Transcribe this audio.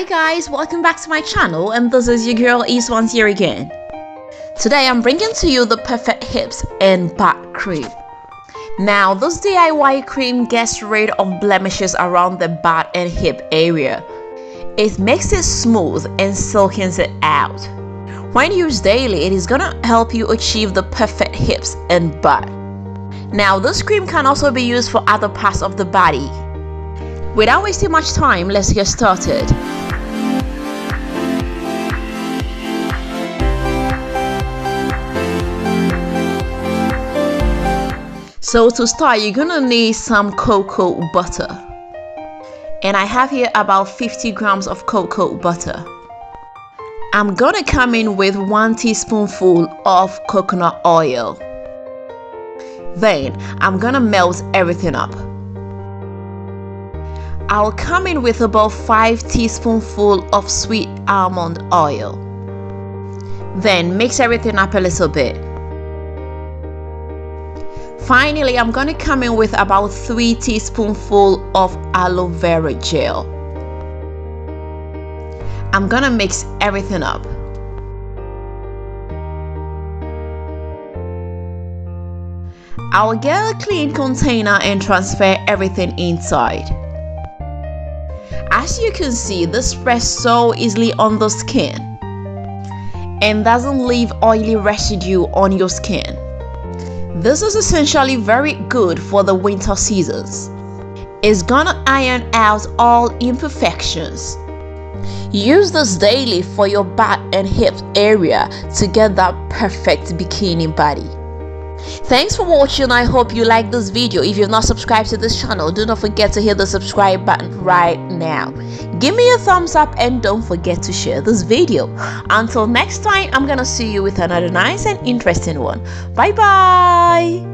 Hi guys, welcome back to my channel, and this is your girl Yves once here again. Today I'm bringing to you the perfect hips and butt cream. Now this DIY cream gets rid of blemishes around the butt and hip area. It makes it smooth and silkens it out. When used daily, it is gonna help you achieve the perfect hips and butt. Now this cream can also be used for other parts of the body. Without wasting much time, let's get started. So to start, you're gonna need some cocoa butter. And I have here about 50 grams of cocoa butter. I'm gonna come in with 1 teaspoonful of coconut oil. Then I'm gonna melt everything up. I'll come in with about 5 teaspoonful of sweet almond oil. Then mix everything up a little bit. Finally, I'm going to come in with about 3 teaspoonful of aloe vera gel. I'm going to mix everything up. I'll get a clean container and transfer everything inside. As you can see, this spreads so easily on the skin and doesn't leave oily residue on your skin. This is essentially very good for the winter seasons. It's gonna iron out all imperfections. Use this daily for your butt and hip area to get that perfect bikini body. Thanks for watching. I hope you like this video. If you've not subscribed to this channel, do not forget to hit the subscribe button right now. Give me a thumbs up and don't forget to share this video. Until next time, I'm gonna see you with another nice and interesting one. Bye bye.